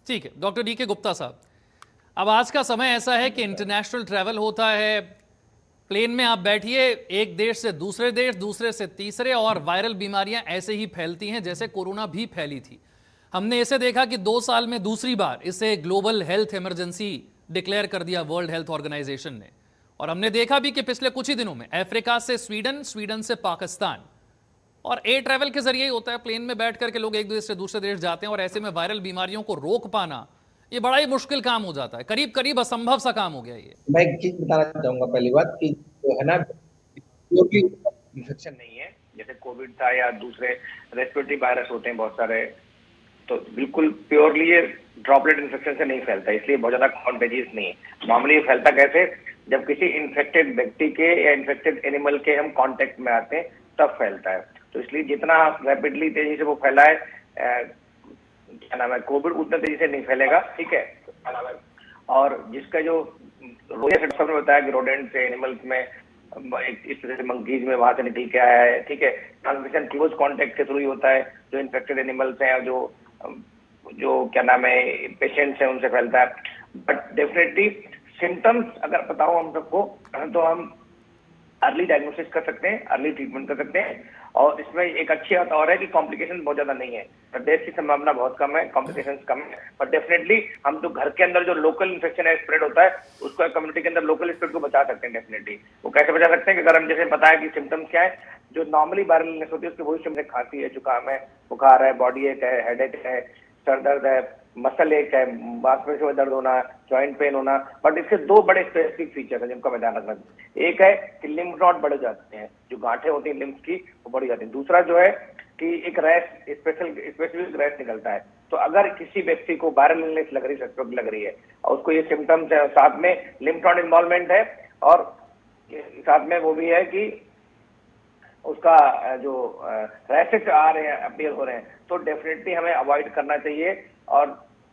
ठीक है doctor D के गुप्ता साहब, अब आज का समय ऐसा है कि इंटरनेशनल ट्रैवल होता है। प्लेन में आप बैठिए, एक देश से दूसरे देश, दूसरे से तीसरे, और वायरल बीमारियां ऐसे ही फैलती हैं जैसे कोरोना भी फैली थी। हमने इसे देखा कि 2 साल में दूसरी बार इसे ग्लोबल हेल्थ इमरजेंसी डिक्लेयर कर दिया वर्ल्ड हेल्थ ऑर्गेनाइजेशन ने। और हमने देखा भी कि पिछले कुछ ही दिनों में अफ्रीका से स्वीडन, स्वीडन से पाकिस्तान, और एयर ट्रैवल के जरिए ही होता है, प्लेन में बैठ करके लोग एक देश से दूसरे देश जाते हैं, और ऐसे में वायरल बीमारियों को रोक पाना ये बड़ा ही मुश्किल काम हो जाता है, करीब करीब असंभव सा काम हो गया ये। मैं एक चीज बताना चाहूंगा। पहली बात कि जो है ना, जो भी इन्फेक्शन नहीं है, जैसे कोविड था या दूसरे रेस्पिरेटरी वायरस होते हैं बहुत सारे, तो बिल्कुल प्योरली ये ड्रॉपलेट इन्फेक्शन से नहीं फैलता, इसलिए बहुत ज्यादा कॉन्टेजियस नहीं है। नॉर्मली ये फैलता कैसे, जब किसी इन्फेक्टेड व्यक्ति के या इन्फेक्टेड एनिमल के हम कांटेक्ट में आते हैं तब फैलता है। तो इसलिए जितना रैपिडली तेजी से वो फैला है, क्या नाम है, कोविड उतना तेजी से नहीं फैलेगा, ठीक है। क्या नाम है, और जिसका जो सबने बताया कि रोडेंट से एनिमल्स में एक इस तरह से मंकीज में वहां से निकल के आया है, ठीक है। ट्रांसमिशन क्लोज कांटेक्ट के थ्रू ही होता है, जो इन्फेक्टेड एनिमल्स हैं और जो जो क्या नाम है पेशेंट्स हैं उनसे फैलता है। बट डेफिनेटली सिम्टम्स अगर बताओ हम सबको, तो हम अर्ली डायग्नोसिस कर सकते हैं, अर्ली ट्रीटमेंट कर सकते हैं। और इसमें एक अच्छी बात और है कि कॉम्प्लिकेशन बहुत ज्यादा नहीं है, डेथ की संभावना बहुत कम है, कॉम्प्लिकेशन कम है। पर डेफिनेटली हम तो घर के अंदर जो लोकल इन्फेक्शन है, स्प्रेड होता है, उसको कम्युनिटी के अंदर लोकल स्प्रेड को बचा सकते हैं। डेफिनेटली वो कैसे बचा सकते हैं कि अगर हम जैसे बताया कि सिम्टम्स क्या है, जो नॉर्मली वायरल इलनेस होती है उसके वही सिम्टम्स, खांसी है, जुकाम है, बुखार है, बॉडी एक है, हेडेक है, सर दर्द है, मसल एक है, मांसपेशियों में दर्द होना, जॉइंट पेन होना। बट इसके दो बड़े स्पेसिफिक फीचर है जिनका मैं ध्यान रखना चाहिए। एक है कि लिम्फ नोड बढ़ जाते हैं, जो गांठें होती हैं लिम्फ की वो बढ़ जाती हैं। दूसरा जो है कि एक रैश, स्पेसिफिक रैश निकलता है। तो अगर किसी व्यक्ति को वायरल इलनेस लग रही है, लग रही है और उसको ये सिम्टम्स है, साथ में लिम्फ नोड इन्वॉल्वमेंट है, और साथ में वो भी है कि उसका जो रैशेस आ रहे हैं, अपीयर हो रहे हैं, तो डेफिनेटली हमें अवॉइड करना चाहिए और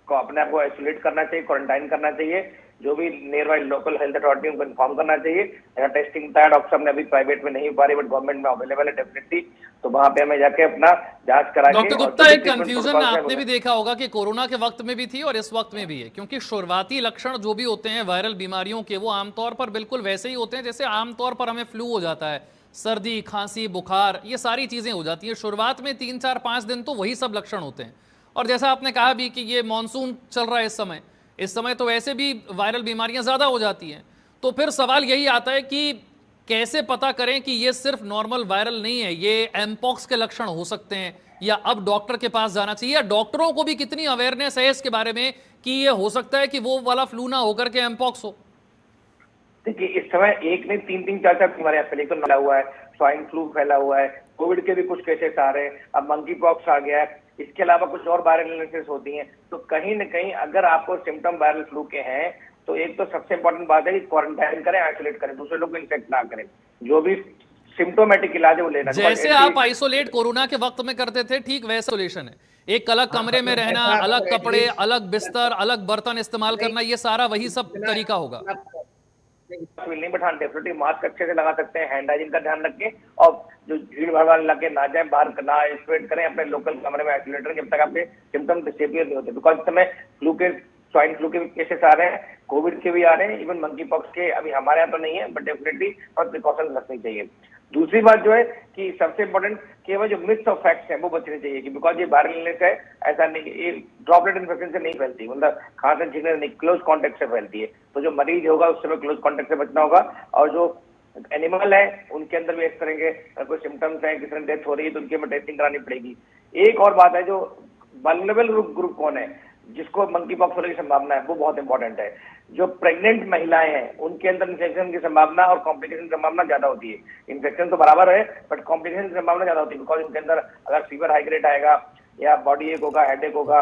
अपने आप को आइसोलेट करना चाहिए, क्वारंटाइन करना चाहिए। जो भी near by local health authority उनको इन्फॉर्म करना चाहिए। अगर टेस्टिंग बताया डॉक्टर साहब ने, अभी प्राइवेट में नहीं हो पा रही बट गवर्नमेंट में अवेलेबल है डेफिनेटली, तो वहां पे हमें जाके अपना जांच करा के, डॉक्टर और गुप्ता, जो भी एक ट्रीटमेंट कंफ्यूजन प्रोटोकॉल आपने है भी देखा होगा कि कोरोना के वक्त में भी थी और इस वक्त में भी है, क्योंकि शुरुआती लक्षण जो भी होते हैं वायरल बीमारियों के, वो आमतौर पर बिल्कुल वैसे ही होते हैं जैसे आमतौर पर हमें फ्लू हो जाता है, सर्दी, खांसी, बुखार, ये सारी चीजें हो जाती हैं शुरुआत में 3 4 5 दिन, तो वही सब लक्षण होते हैं। और जैसा आपने कहा भी कि ये मानसून चल रहा है इस समय तो वैसे भी वायरल बीमारियां ज्यादा हो जाती हैं। तो फिर सवाल यही आता है कि कैसे पता करें कि ये सिर्फ नॉर्मल वायरल नहीं है, ये एमपॉक्स के लक्षण हो सकते हैं, या अब डॉक्टर के पास जाना चाहिए, या डॉक्टरों को भी कितनी अवेयरनेस है इसके बारे में कि ये हो सकता है कि वो वाला फ्लू ना होकर के एमपॉक्स हो। देखिए इस समय एक नहीं, तीन तीन चार चार बीमारियां फैली, तो फैला हुआ है, स्वाइन फ्लू फैला हुआ है, कोविड के भी कुछ केसेस आ रहे हैं, अब मंकी पॉक्स आ गया है, इसके अलावा कुछ और वायरल इलनेसेस होती हैं। तो कहीं न कहीं अगर आपको सिम्टम वायरल फ्लू के हैं, तो एक तो सबसे इंपॉर्टेंट बात है कि क्वारंटाइन करें, आइसोलेट करें, दूसरे लोग को इन्फेक्ट ना करें। जो भी सिम्टोमेटिक इलाज है वो लेना। जैसे आप आइसोलेट कोरोना के वक्त में करते थे, ठीक वैसे आइसोलेशन है, एक अलग हाँ, कमरे में मतलब रहना, ऐसा अलग मतलब कपड़े, एटलीस्ट अलग बिस्तर, अलग बर्तन इस्तेमाल नहीं, करना, ये सारा वही सब इतना तरीका होगा। नहीं बैठा, डेफिनेटली मास्क अच्छे से लगा सकते हैं, हैंड हाइजीन का ध्यान रखें, और जो भीड़ भाड़ वाले इलाके ना जाए, बाहर ना स्प्रेड करें, अपने लोकल कमरे में आइसोलेट करें जब तक आपके सिम्टम डिसेपियर नहीं होते। बिकॉज इस समय फ्लू के, स्वाइन फ्लू के केसेस आ रहे हैं, कोविड के भी आ रहे हैं, इवन मंकी पॉक्स के अभी हमारे यहाँ तो नहीं है, बट डेफिनेटली बहुत प्रिकॉशन रखनी चाहिए। दूसरी बात जो है कि सबसे इंपॉर्टेंट कि वो जो मिथ्स और फैक्ट्स हैं वो बचने चाहिए, कि बिकॉज ये वायरल इलनेस है, ऐसा नहीं, ये ड्रॉपलेट इन्फेक्शन से नहीं फैलती, मतलब खांसी छींकने नहीं, क्लोज कांटेक्ट से फैलती है। तो जो मरीज होगा उससे हमें क्लोज कांटेक्ट से बचना होगा, और जो एनिमल है उनके अंदर भी एक्स करेंगे, कोई सिम्टम्स है, किसी डेथ हो रही है तो उनकी हमें टेस्टिंग करानी पड़ेगी। एक और बात है, जो वल्नरेबल ग्रुप कौन है जिसको मंकी पॉक्स होने की संभावना है, वो बहुत इंपॉर्टेंट है। जो प्रेग्नेंट महिलाएं हैं उनके अंदर इन्फेक्शन की संभावना और कॉम्प्लिकेशन की संभावना ज्यादा होती है। इन्फेक्शन तो बराबर है बट कॉम्प्लिकेशन की संभावना ज्यादा होती है, बिकॉज उनके अंदर अगर फीवर हाई ग्रेड आएगा, या बॉडी एक होगा, हेडेक होगा,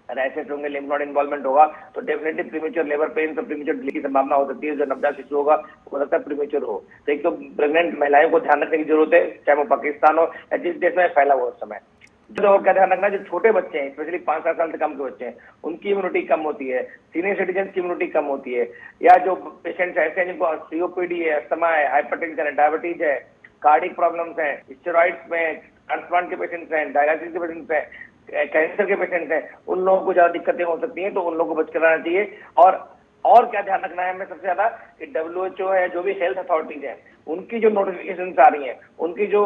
रैशेस होंगे, लिम्फ नोड इन्वॉल्वमेंट होगा, तो डेफिनेटली प्रीमेच्योर लेबर पेन, तो प्रीमेच्योर डिलीवरी की संभावना हो सकती है। जो नवजात शिशु होगा हो सकता है प्रीमेच्योर हो। तो एक तो प्रेग्नेंट महिलाओं को ध्यान रखने की जरूरत है, चाहे वो पाकिस्तान हो या जिस देश में फैला हुआ उस समय। तो क्या ध्यान रखना, जो छोटे बच्चे हैं, स्पेशली 5-7 साल से कम के बच्चे हैं, उनकी इम्यूनिटी कम होती है, सीनियर सिटीजन की इम्यूनिटी कम होती है, या जो पेशेंट्स ऐसे हैं जिनको सीओपीडी है, अस्थमा है, हाइपरटेंशन है, डायबिटीज है, कार्डिक प्रॉब्लम्स हैं, स्टेरॉइड्स में ट्रांसप्लांट के पेशेंट्स हैं, डायलिसिस के पेशेंट्स हैं, कैंसर के पेशेंट्स हैं, उन लोगों को ज्यादा दिक्कतें हो सकती हैं, तो उन लोगों को बच कर रहना चाहिए। और क्या ध्यान रखना है हमें सबसे ज्यादा कि WHO है, जो भी हेल्थ अथॉरिटीज है, उनकी जो नोटिफिकेशन आ रही है, उनकी जो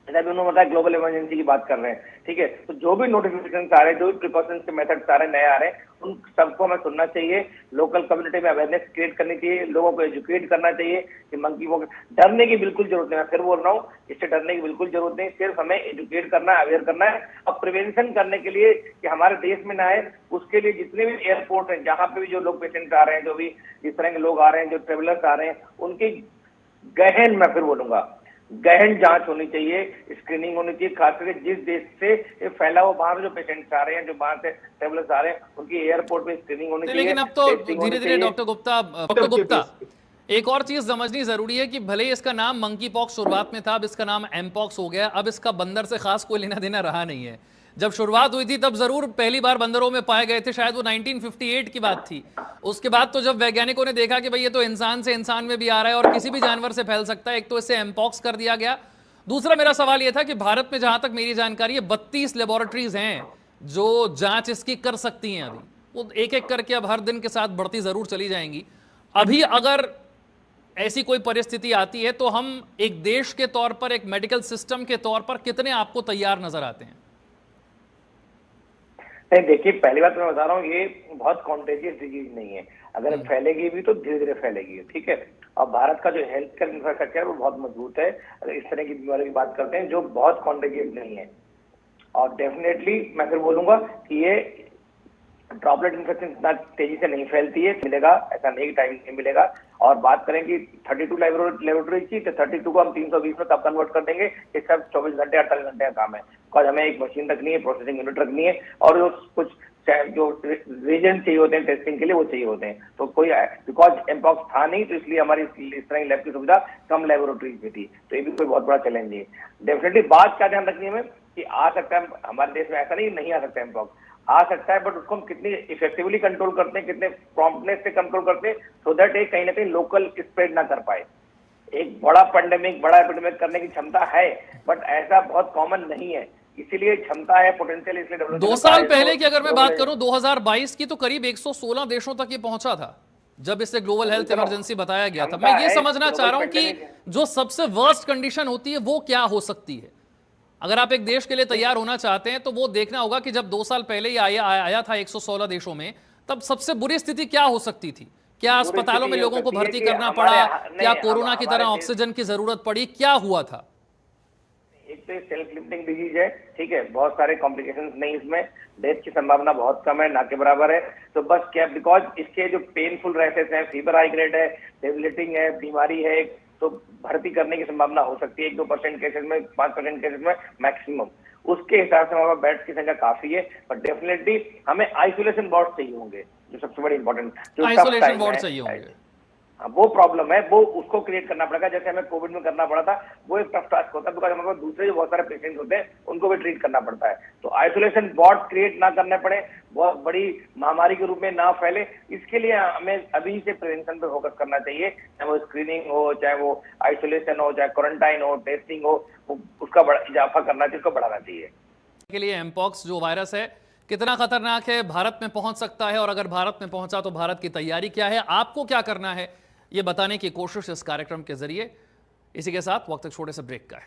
अभी उन्होंने बताया ग्लोबल इमरजेंसी की बात कर रहे हैं, ठीक है, तो जो भी नोटिफिकेशन आ रहे हैं, जो भी प्रिकॉशंस के मेथड्स आ रहे हैं, नए आ रहे हैं, उन सबको हमें सुनना चाहिए। लोकल कम्युनिटी में अवेयरनेस क्रिएट करनी चाहिए, लोगों को एजुकेट करना चाहिए कि मंकी पॉक्स, डरने की बिल्कुल जरूरत नहीं। मैं फिर बोल रहा हूँ, इससे डरने की बिल्कुल जरूरत नहीं, सिर्फ हमें एजुकेट करना है, अवेयर करना है। और प्रिवेंशन करने के लिए कि हमारे देश में ना आए, उसके लिए जितने भी एयरपोर्ट हैं, जहां पे भी जो लोग पेशेंट आ रहे हैं, जो भी इस तरह के लोग आ रहे हैं, जो ट्रेवलर्स आ रहे हैं, उनकी गहन, मैं फिर बोलूंगा, गहन जांच होनी चाहिए, स्क्रीनिंग होनी चाहिए। खास करके जिस देश से ये फैला हुआ, बाहर जो पेशेंट्स आ रहे हैं, जो बाहर से ट्रेवलर्स आ रहे हैं, उनकी एयरपोर्ट पे स्क्रीनिंग होनी चाहिए। लेकिन अब तो धीरे धीरे डॉक्टर गुप्ता एक और चीज समझनी जरूरी है कि भले ही इसका नाम मंकी पॉक्स शुरुआत में था, अब इसका नाम एमपॉक्स हो गया। अब इसका बंदर से खास कोई लेना देना रहा नहीं है। जब शुरुआत हुई थी तब जरूर पहली बार बंदरों में पाए गए थे, शायद वो 1958 की बात थी। उसके बाद तो जब वैज्ञानिकों ने देखा कि भाई ये तो इंसान से इंसान में भी आ रहा है और किसी भी जानवर से फैल सकता है, एक तो इसे एमपॉक्स कर दिया गया। दूसरा मेरा सवाल यह था कि भारत में जहां तक मेरी जानकारी है 32 लेबोरेटरीज हैं जो जांच इसकी कर सकती हैं। अभी वो एक एक करके अब हर दिन के साथ बढ़ती जरूर चली जाएंगी। अभी अगर ऐसी कोई परिस्थिति आती है तो हम एक देश के तौर पर, एक मेडिकल सिस्टम के तौर पर कितने आपको तैयार नजर आते हैं? नहीं, देखिए, पहली बात मैं बता रहा हूँ, ये बहुत कॉन्टेजियस डिजीज नहीं है। अगर फैलेगी भी तो धीरे धीरे फैलेगी, ठीक है। और भारत का जो हेल्थ केयर इंफ्रास्ट्रक्चर है वो बहुत मजबूत है। अगर इस तरह की बीमारी की बात करते हैं जो बहुत कॉन्टेजियस नहीं है, और डेफिनेटली मैं फिर बोलूंगा कि ये ड्रॉपलेट इन्फेक्शन इतना तेजी से नहीं फैलती है, मिलेगा ऐसा नहीं, टाइम नहीं मिलेगा। और बात करें कि 32 लेबोरेटरी थी, तो 32 को हम 320 में कब कन्वर्ट कर देंगे? ये सब 24 घंटे 48 घंटे का काम है। बिकॉज हमें एक मशीन रखनी है, प्रोसेसिंग यूनिट रखनी है, और जो कुछ जो रीजन चाहिए होते हैं टेस्टिंग के लिए, वो चाहिए होते हैं। तो कोई, बिकॉज एमपॉक्स था नहीं, तो इसलिए हमारी इस तरह की लैब की सुविधा कम लेबोरेटरीज में थी, तो ये भी कोई बहुत बड़ा चैलेंज है। डेफिनेटली बात क्या ध्यान रखनी है हमें कि आ सकता है हमारे देश में, ऐसा नहीं आ सकता एमपॉक्स, आ सकता है, बट उसको हम कितनी इफेक्टिवली कंट्रोल करते हैं, कितने प्रॉम्प्टनेस से कंट्रोल करते हैं, सो दैट एक कहीं ना कहीं लोकल स्प्रेड ना कर पाए। एक बड़ा पेंडेमिक, बड़ा एपिडेमिक करने की क्षमता है, बट ऐसा बहुत कॉमन नहीं है, इसीलिए क्षमता है, पोटेंशियल इसलिए डेवलप। 2 साल पहले की अगर मैं बात करूं, 2022 की, तो करीब 116 देशों तक ये पहुंचा था जब इसे ग्लोबल हेल्थ इमरजेंसी बताया गया था। मैं ये समझना चाह रहा हूं कि जो सबसे वर्स्ट कंडीशन होती है वो क्या हो सकती है। अगर आप एक देश के लिए तैयार होना चाहते हैं तो वो देखना होगा कि जब 2 साल पहले ये आया था 116 देशों में, तब सबसे बुरी स्थिति क्या हो सकती थी? क्या अस्पतालों में लोगों को भर्ती करना पड़ा? क्या कोरोना की तरह ऑक्सीजन की जरूरत पड़ी? क्या हुआ था? एक तो सेल्फ लिमिटिंग डिजीज है, ठीक है, बहुत सारे कॉम्प्लिकेशंस नहीं, इसमें डेथ की संभावना बहुत कम है, ना के बराबर है। तो बस क्या, बिकॉज इसके जो पेनफुल रैशेस हैं, फीवर हाई ग्रेड है, डेबिलिटिंग है, बीमारी है, तो भर्ती करने की संभावना हो सकती है 1-2% केसेस में, 5% केसेस में मैक्सिमम। उसके हिसाब से हमारे बेड्स की संख्या काफी है, पर डेफिनेटली हमें आइसोलेशन वार्ड चाहिए होंगे, जो सबसे बड़ी इंपॉर्टेंट, जो आइसोलेशन वार्ड चाहिए होंगे। वो प्रॉब्लम है, वो उसको क्रिएट करना पड़ेगा, जैसे हमें कोविड में करना पड़ा था। वो एक टफ टास्क होता है, बिकॉज हमारे पास दूसरे जो बहुत सारे पेशेंट्स होते हैं उनको भी ट्रीट करना पड़ता है। तो आइसोलेशन वार्ड क्रिएट ना करने पड़े, बहुत बड़ी महामारी के रूप में ना फैले, इसके लिए हमें अभी से प्रिवेंशन पे फोकस करना चाहिए। चाहे वो स्क्रीनिंग हो, चाहे वो आइसोलेशन हो, चाहे क्वारंटाइन हो, टेस्टिंग हो, उसका इजाफा करना चाहिए, उसको बढ़ाना चाहिए। के लिए एमपॉक्स जो वायरस है कितना खतरनाक है, भारत में पहुंच सकता है, और अगर भारत में पहुंचा तो भारत की तैयारी क्या है, आपको क्या करना है, ये बताने की कोशिश इस कार्यक्रम के जरिए। इसी के साथ वक्त एक छोटे से ब्रेक का है।